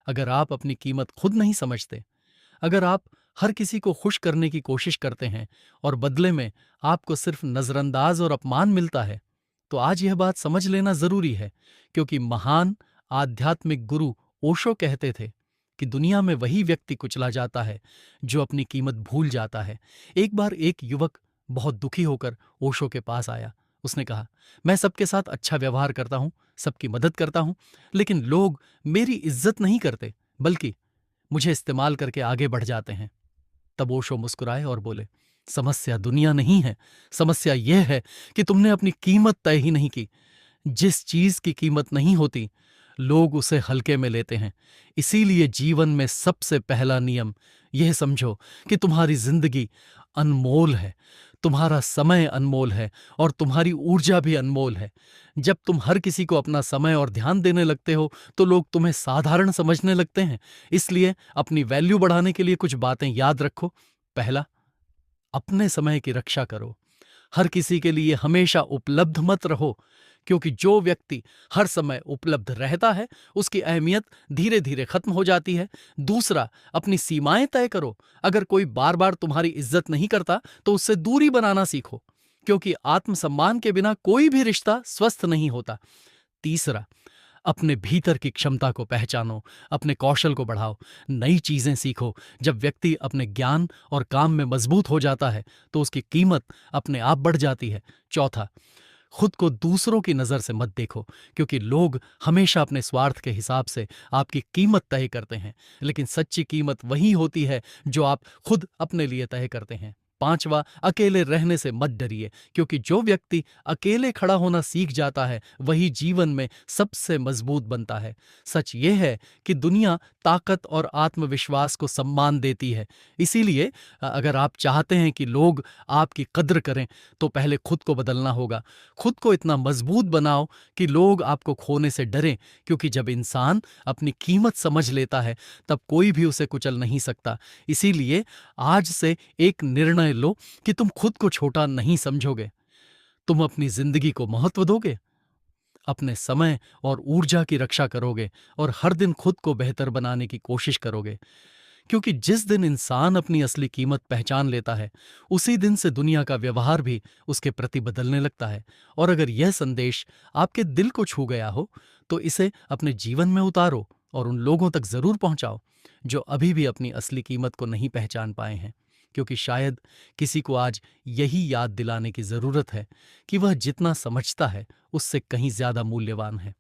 अगर आप अपनी कीमत खुद नहीं समझते, अगर आप हर किसी को खुश करने की कोशिश करते हैं और बदले में आपको सिर्फ नजरअंदाज और अपमान मिलता है, तो आज यह बात समझ लेना जरूरी है, क्योंकि महान आध्यात्मिक गुरु ओशो कहते थे कि दुनिया में वही व्यक्ति कुचला जाता है जो अपनी कीमत भूल जाता है। एक बार एक युवक बहुत दुखी होकर ओशो के पास आया। उसने कहा, मैं सबके साथ अच्छा व्यवहार करता हूं, सबकी मदद करता हूं, लेकिन लोग मेरी इज्जत नहीं करते, बल्कि मुझे इस्तेमाल करके आगे बढ़ जाते हैं। तब ओशो मुस्कुराए और बोले, समस्या दुनिया नहीं है, समस्या यह है कि तुमने अपनी कीमत तय ही नहीं की। जिस चीज की कीमत नहीं होती, लोग उसे हल्के में लेते हैं। इसीलिए जीवन में सबसे पहला नियम यह समझो कि तुम्हारी जिंदगी अनमोल है, तुम्हारा समय अनमोल है और तुम्हारी ऊर्जा भी अनमोल है। जब तुम हर किसी को अपना समय और ध्यान देने लगते हो, तो लोग तुम्हें साधारण समझने लगते हैं। इसलिए अपनी वैल्यू बढ़ाने के लिए कुछ बातें याद रखो। पहला, अपने समय की रक्षा करो। हर किसी के लिए हमेशा उपलब्ध मत रहो, क्योंकि जो व्यक्ति हर समय उपलब्ध रहता है, उसकी अहमियत धीरे धीरे खत्म हो जाती है। दूसरा, अपनी सीमाएं तय करो। अगर कोई बार बार तुम्हारी इज्जत नहीं करता, तो उससे दूरी बनाना सीखो, क्योंकि आत्मसम्मान के बिना कोई भी रिश्ता स्वस्थ नहीं होता। तीसरा, अपने भीतर की क्षमता को पहचानो, अपने कौशल को बढ़ाओ, नई चीजें सीखो। जब व्यक्ति अपने ज्ञान और काम में मजबूत हो जाता है, तो उसकी कीमत अपने आप बढ़ जाती है। चौथा, खुद को दूसरों की नजर से मत देखो, क्योंकि लोग हमेशा अपने स्वार्थ के हिसाब से आपकी कीमत तय करते हैं, लेकिन सच्ची कीमत वही होती है जो आप खुद अपने लिए तय करते हैं। पांचवा, अकेले रहने से मत डरिए, क्योंकि जो व्यक्ति अकेले खड़ा होना सीख जाता है, वही जीवन में सबसे मजबूत बनता है। सच यह है कि दुनिया ताकत और आत्मविश्वास को सम्मान देती है। इसीलिए अगर आप चाहते हैं कि लोग आपकी कद्र करें, तो पहले खुद को बदलना होगा। खुद को इतना मजबूत बनाओ कि लोग आपको खोने से डरें, क्योंकि जब इंसान अपनी कीमत समझ लेता है, तब कोई भी उसे कुचल नहीं सकता। इसीलिए आज से एक निर्णय लो कि तुम खुद को छोटा नहीं समझोगे। तुम अपनी जिंदगी को महत्व दोगे, अपने समय और ऊर्जा की रक्षा करोगे और हर दिन खुद को बेहतर बनाने की कोशिश करोगे। क्योंकि जिस दिन इंसान अपनी असली कीमत पहचान लेता है, उसी दिन से दुनिया का व्यवहार भी उसके प्रति बदलने लगता है। और अगर यह संदेश आपके दिल को छू गया हो, तो इसे अपने जीवन में उतारो और उन लोगों तक जरूर पहुंचाओ जो अभी भी अपनी असली कीमत को नहीं पहचान पाए हैं। क्योंकि शायद किसी को आज यही याद दिलाने की जरूरत है कि वह जितना समझता है, उससे कहीं ज्यादा मूल्यवान है।